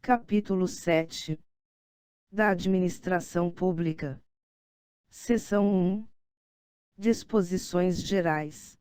Capítulo 7 da Administração Pública. Seção 1. Disposições Gerais.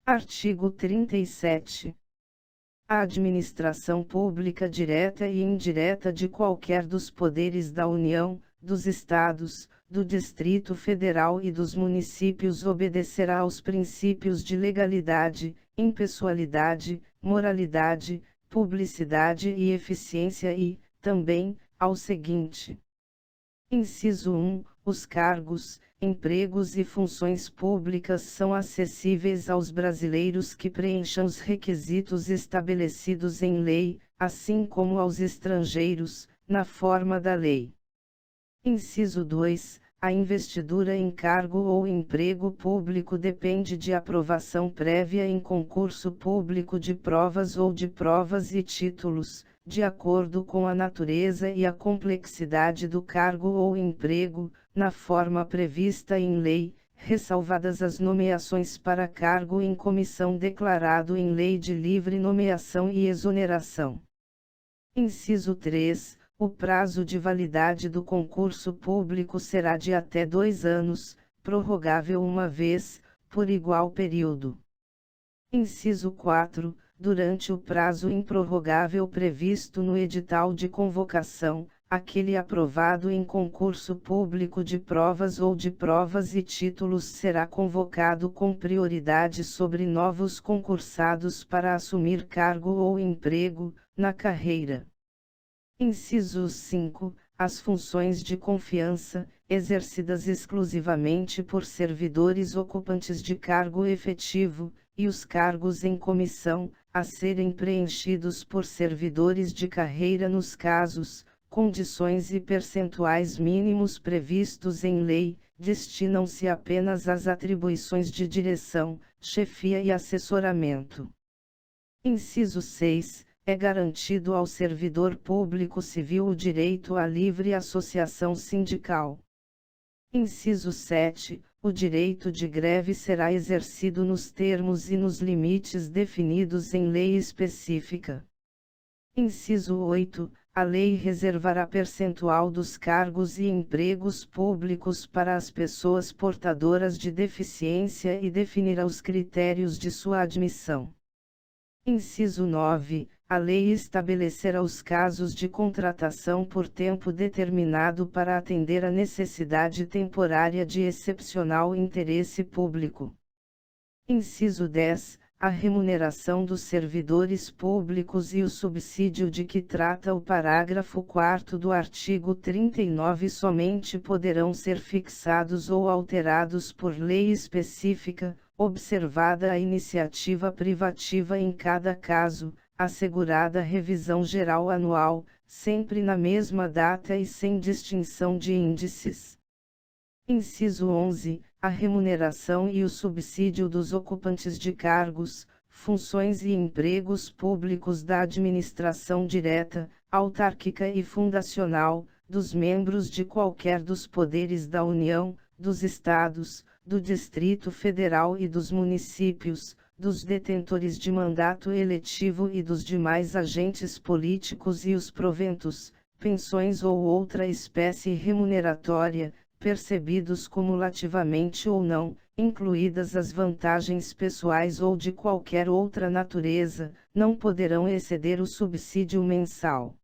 Artigo 37. A administração pública direta e indireta de qualquer dos poderes da União, dos Estados, do Distrito Federal e dos municípios obedecerá aos princípios de legalidade, impessoalidade, moralidade, publicidade e eficiência e, também, ao seguinte. Inciso 1. Os cargos, empregos e funções públicas são acessíveis aos brasileiros que preencham os requisitos estabelecidos em lei, assim como aos estrangeiros, na forma da lei. Inciso 2. A investidura em cargo ou emprego público depende de aprovação prévia em concurso público de provas ou de provas e títulos, de acordo com a natureza e a complexidade do cargo ou emprego, na forma prevista em lei, ressalvadas as nomeações para cargo em comissão declarado em lei de livre nomeação e exoneração. Inciso 3. O prazo de validade do concurso público será de até 2 anos, prorrogável uma vez, por igual período. Inciso 4. Durante o prazo improrrogável previsto no edital de convocação, aquele aprovado em concurso público de provas ou de provas e títulos será convocado com prioridade sobre novos concursados para assumir cargo ou emprego, na carreira. Inciso 5. As funções de confiança, exercidas exclusivamente por servidores ocupantes de cargo efetivo, e os cargos em comissão, a serem preenchidos por servidores de carreira nos casos, condições e percentuais mínimos previstos em lei, destinam-se apenas às atribuições de direção, chefia e assessoramento. Inciso 6. É garantido ao servidor público civil o direito à livre associação sindical. Inciso 7. O direito de greve será exercido nos termos e nos limites definidos em lei específica. Inciso 8. A lei reservará percentual dos cargos e empregos públicos para as pessoas portadoras de deficiência e definirá os critérios de sua admissão. Inciso 9. A lei estabelecerá os casos de contratação por tempo determinado para atender a necessidade temporária de excepcional interesse público. Inciso 10. A remuneração dos servidores públicos e o subsídio de que trata o parágrafo 4º do artigo 39 somente poderão ser fixados ou alterados por lei específica, observada a iniciativa privativa em cada caso, assegurada revisão geral anual, sempre na mesma data e sem distinção de índices. Inciso 11. A remuneração e o subsídio dos ocupantes de cargos, funções e empregos públicos da administração direta, autárquica e fundacional, dos membros de qualquer dos poderes da União, dos Estados, do Distrito Federal e dos municípios, dos detentores de mandato eletivo e dos demais agentes políticos e os proventos, pensões ou outra espécie remuneratória, percebidos cumulativamente ou não, incluídas as vantagens pessoais ou de qualquer outra natureza, não poderão exceder o subsídio mensal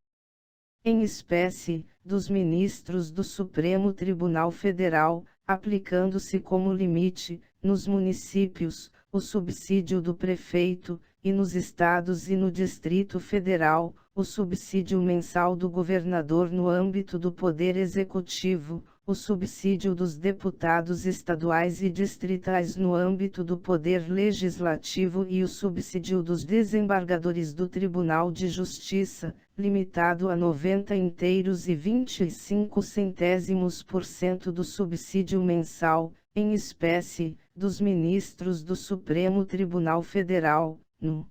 em espécie, dos ministros do Supremo Tribunal Federal, aplicando-se como limite, nos municípios, o subsídio do prefeito, e nos estados e no Distrito Federal, o subsídio mensal do governador no âmbito do Poder Executivo, o subsídio dos deputados estaduais e distritais no âmbito do Poder Legislativo e o subsídio dos desembargadores do Tribunal de Justiça, limitado a 90 inteiros e 25% do subsídio mensal, em espécie, dos ministros do Supremo Tribunal Federal, no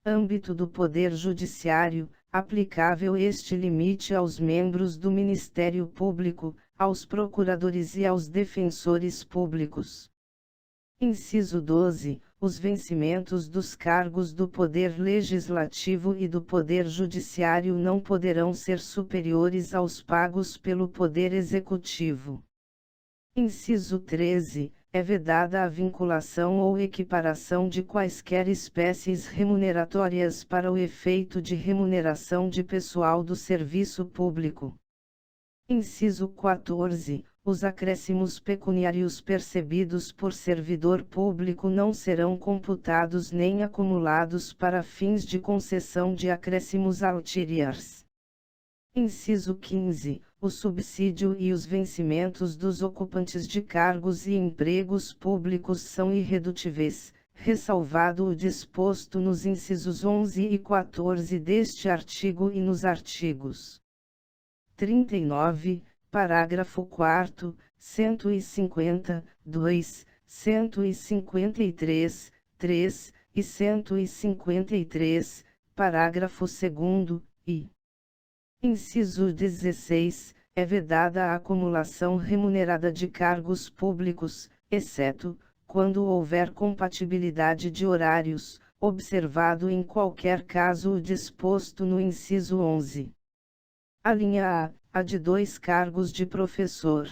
Âmbito do Poder Judiciário, aplicável este limite aos membros do Ministério Público, aos procuradores e aos defensores públicos. Inciso 12. Os vencimentos dos cargos do Poder Legislativo e do Poder Judiciário não poderão ser superiores aos pagos pelo Poder Executivo. Inciso 13. É vedada a vinculação ou equiparação de quaisquer espécies remuneratórias para o efeito de remuneração de pessoal do serviço público. Inciso 14. Os acréscimos pecuniários percebidos por servidor público não serão computados nem acumulados para fins de concessão de acréscimos ulteriores. Inciso 15. O subsídio e os vencimentos dos ocupantes de cargos e empregos públicos são irredutíveis, ressalvado o disposto nos incisos 11 e 14 deste artigo e nos artigos 39, parágrafo 4º, 150, 2, 153, 3 e 153, parágrafo 2º, e inciso 16, é vedada a acumulação remunerada de cargos públicos, exceto, quando houver compatibilidade de horários, observado em qualquer caso o disposto no inciso 11. A linha A de 2 cargos de professor.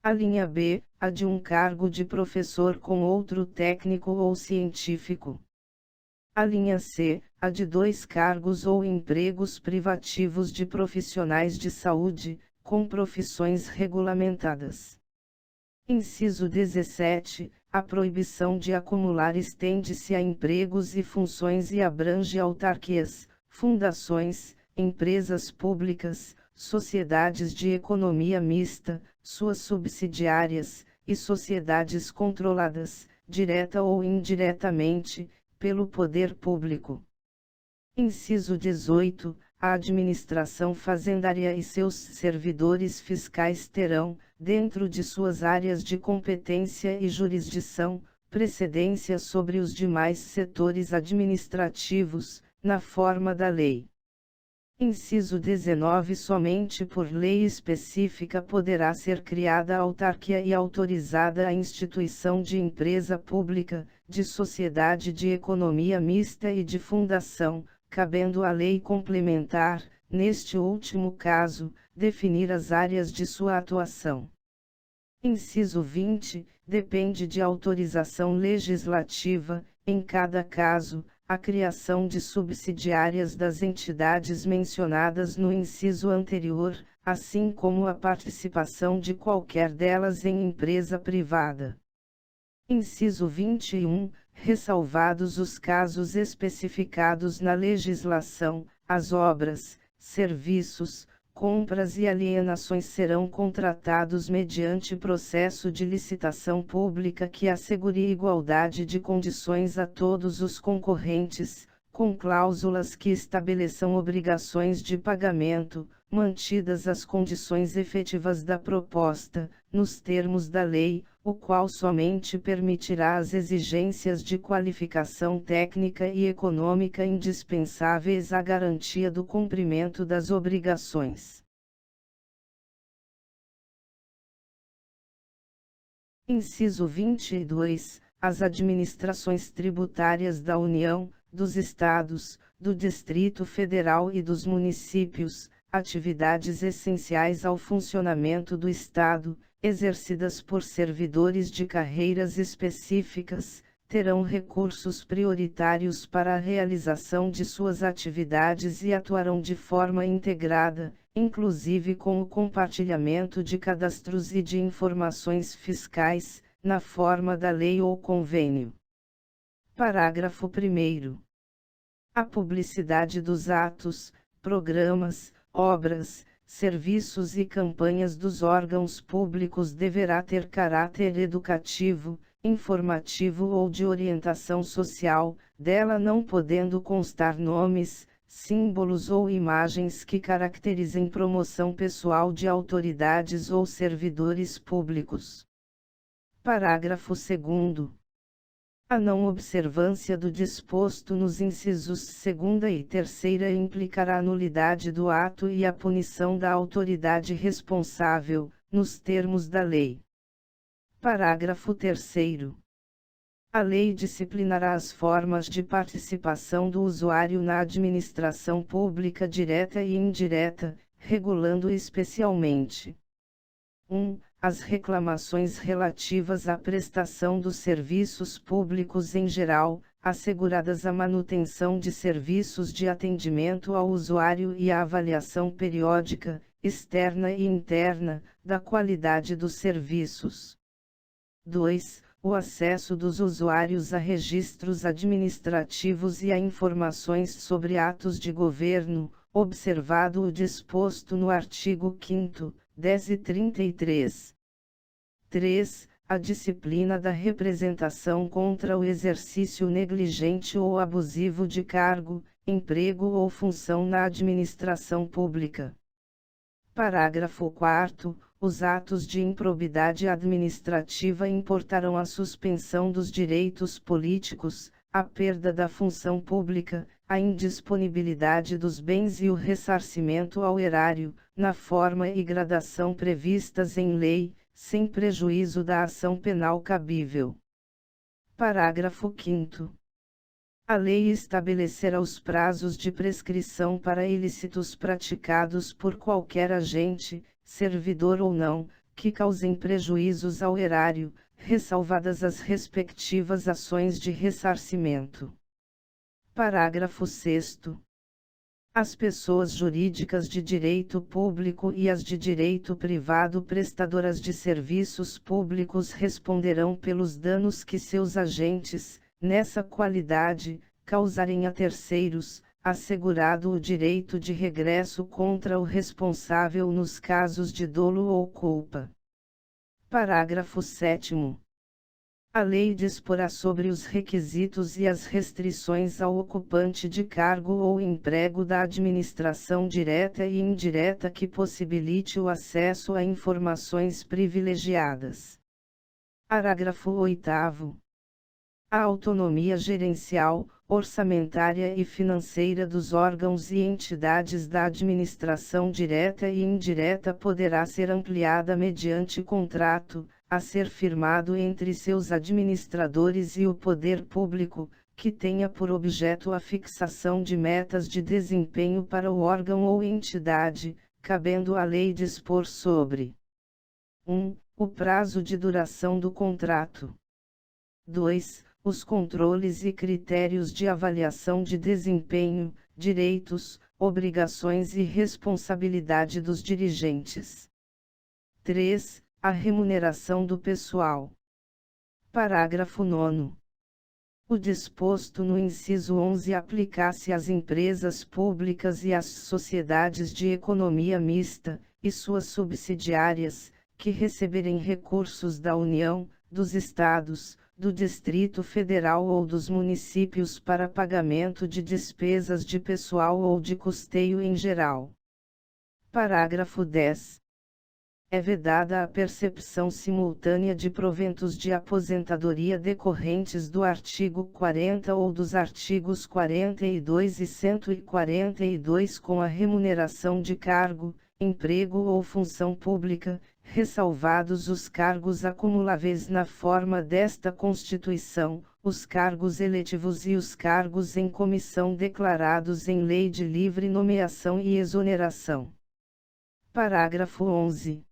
A linha B, a de um cargo de professor com outro técnico ou científico. A linha C, a de 2 cargos ou empregos privativos de profissionais de saúde, com profissões regulamentadas. Inciso 17. A proibição de acumular estende-se a empregos e funções e abrange autarquias, fundações, empresas públicas, sociedades de economia mista, suas subsidiárias, e sociedades controladas, direta ou indiretamente, pelo poder público. Inciso 18. A administração fazendária e seus servidores fiscais terão, dentro de suas áreas de competência e jurisdição, precedência sobre os demais setores administrativos, na forma da lei. Inciso 19. Somente por lei específica poderá ser criada a autarquia e autorizada a instituição de empresa pública, de sociedade de economia mista e de fundação, cabendo à lei complementar, neste último caso, definir as áreas de sua atuação. Inciso 20. Depende de autorização legislativa, em cada caso, a criação de subsidiárias das entidades mencionadas no inciso anterior, assim como a participação de qualquer delas em empresa privada. Inciso 21. Ressalvados os casos especificados na legislação, as obras, serviços, compras e alienações serão contratados mediante processo de licitação pública que assegure igualdade de condições a todos os concorrentes, com cláusulas que estabeleçam obrigações de pagamento, mantidas as condições efetivas da proposta, nos termos da lei, o qual somente permitirá as exigências de qualificação técnica e econômica indispensáveis à garantia do cumprimento das obrigações. Inciso 22. As administrações tributárias da União, dos Estados, do Distrito Federal e dos municípios, atividades essenciais ao funcionamento do Estado, exercidas por servidores de carreiras específicas, terão recursos prioritários para a realização de suas atividades e atuarão de forma integrada, inclusive com o compartilhamento de cadastros e de informações fiscais, na forma da lei ou convênio. Parágrafo 1º. A publicidade dos atos, programas, obras, serviços e campanhas dos órgãos públicos deverá ter caráter educativo, informativo ou de orientação social, dela não podendo constar nomes, símbolos ou imagens que caracterizem promoção pessoal de autoridades ou servidores públicos. Parágrafo 2º. A não observância do disposto nos incisos 2ª e 3ª implicará a nulidade do ato e a punição da autoridade responsável, nos termos da lei. Parágrafo 3º. A lei disciplinará as formas de participação do usuário na administração pública direta e indireta, regulando especialmente: 1. As reclamações relativas à prestação dos serviços públicos em geral, asseguradas a manutenção de serviços de atendimento ao usuário e a avaliação periódica, externa e interna, da qualidade dos serviços. 2. O acesso dos usuários a registros administrativos e a informações sobre atos de governo, observado o disposto no artigo 5º, 10 e 33. 3. A disciplina da representação contra o exercício negligente ou abusivo de cargo, emprego ou função na administração pública. Parágrafo 4º. Os atos de improbidade administrativa importarão a suspensão dos direitos políticos, a perda da função pública, a indisponibilidade dos bens e o ressarcimento ao erário, na forma e gradação previstas em lei, sem prejuízo da ação penal cabível. Parágrafo 5º. A lei estabelecerá os prazos de prescrição para ilícitos praticados por qualquer agente, servidor ou não, que causem prejuízos ao erário, ressalvadas as respectivas ações de ressarcimento. Parágrafo 6º. As pessoas jurídicas de direito público e as de direito privado prestadoras de serviços públicos responderão pelos danos que seus agentes, nessa qualidade, causarem a terceiros, assegurado o direito de regresso contra o responsável nos casos de dolo ou culpa. Parágrafo 7º. A lei disporá sobre os requisitos e as restrições ao ocupante de cargo ou emprego da administração direta e indireta que possibilite o acesso a informações privilegiadas. Parágrafo 8º. A autonomia gerencial, orçamentária e financeira dos órgãos e entidades da administração direta e indireta poderá ser ampliada mediante contrato, a ser firmado entre seus administradores e o poder público, que tenha por objeto a fixação de metas de desempenho para o órgão ou entidade, cabendo à lei dispor sobre: 1. O prazo de duração do contrato. 2. Os controles e critérios de avaliação de desempenho, direitos, obrigações e responsabilidade dos dirigentes. 3. A remuneração do pessoal. Parágrafo 9º. O disposto no inciso 11 aplica-se às empresas públicas e às sociedades de economia mista, e suas subsidiárias, que receberem recursos da União, dos Estados, do Distrito Federal ou dos municípios para pagamento de despesas de pessoal ou de custeio em geral. Parágrafo 10. É vedada a percepção simultânea de proventos de aposentadoria decorrentes do artigo 40 ou dos artigos 42 e 142 com a remuneração de cargo, emprego ou função pública, ressalvados os cargos acumuláveis na forma desta Constituição, os cargos eletivos e os cargos em comissão declarados em lei de livre nomeação e exoneração. Parágrafo 11.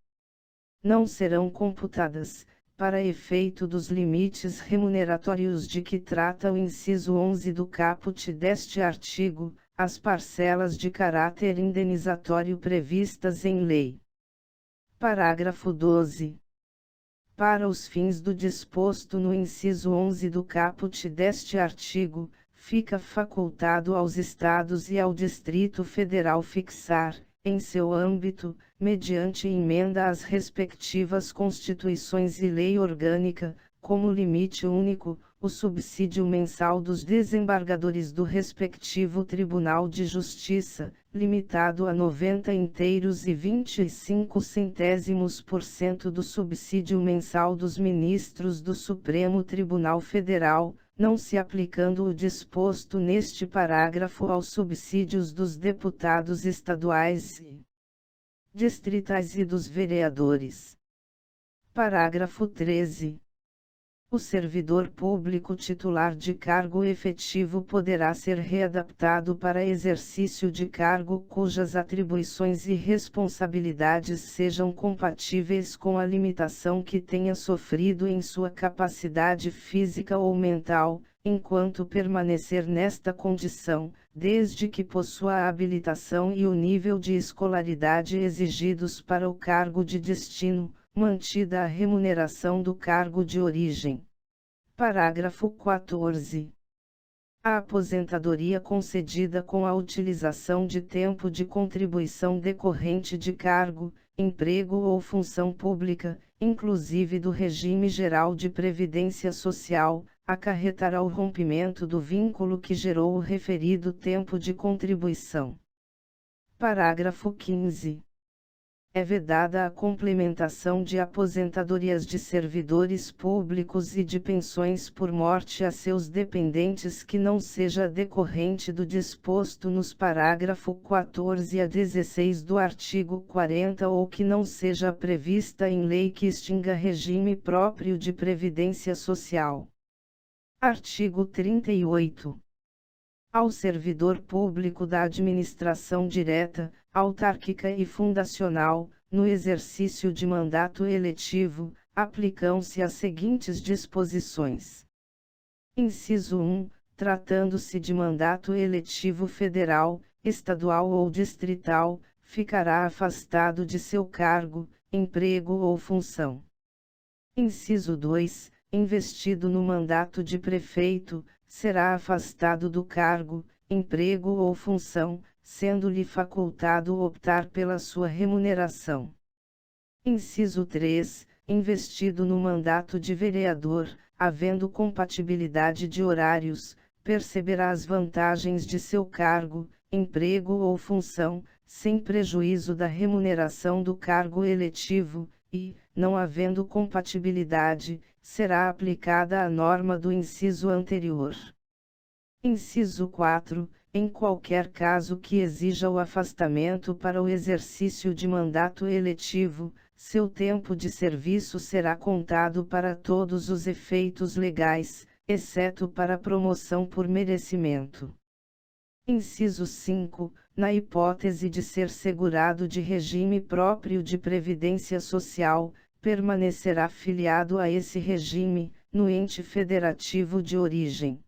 Não serão computadas, para efeito dos limites remuneratórios de que trata o inciso 11 do caput deste artigo, as parcelas de caráter indenizatório previstas em lei. Parágrafo 12. Para os fins do disposto no inciso 11 do caput deste artigo, fica facultado aos Estados e ao Distrito Federal fixar, em seu âmbito, mediante emenda às respectivas Constituições e lei orgânica, como limite único, o subsídio mensal dos desembargadores do respectivo Tribunal de Justiça, limitado a 90 inteiros e 25% do subsídio mensal dos ministros do Supremo Tribunal Federal, não se aplicando o disposto neste parágrafo aos subsídios dos deputados estaduais e distritais e dos vereadores. Parágrafo 13. O servidor público titular de cargo efetivo poderá ser readaptado para exercício de cargo cujas atribuições e responsabilidades sejam compatíveis com a limitação que tenha sofrido em sua capacidade física ou mental, enquanto permanecer nesta condição, desde que possua a habilitação e o nível de escolaridade exigidos para o cargo de destino, mantida a remuneração do cargo de origem. Parágrafo 14. A aposentadoria concedida com a utilização de tempo de contribuição decorrente de cargo, emprego ou função pública, inclusive do regime geral de previdência social, acarretará o rompimento do vínculo que gerou o referido tempo de contribuição. Parágrafo 15. É vedada a complementação de aposentadorias de servidores públicos e de pensões por morte a seus dependentes que não seja decorrente do disposto nos parágrafo 14 a 16 do artigo 40 ou que não seja prevista em lei que extinga regime próprio de previdência social. Artigo 38. Ao servidor público da administração direta, autárquica e fundacional, no exercício de mandato eletivo, aplicam-se as seguintes disposições. Inciso 1. Tratando-se de mandato eletivo federal, estadual ou distrital, ficará afastado de seu cargo, emprego ou função. Inciso 2. Investido no mandato de prefeito, será afastado do cargo, emprego ou função, sendo-lhe facultado optar pela sua remuneração. Inciso 3. Investido no mandato de vereador, havendo compatibilidade de horários, perceberá as vantagens de seu cargo, emprego ou função, sem prejuízo da remuneração do cargo eletivo, e, não havendo compatibilidade, será aplicada a norma do inciso anterior. Inciso 4. Em qualquer caso que exija o afastamento para o exercício de mandato eletivo, seu tempo de serviço será contado para todos os efeitos legais, exceto para promoção por merecimento. Inciso 5. Na hipótese de ser segurado de regime próprio de previdência social, permanecerá filiado a esse regime, no ente federativo de origem.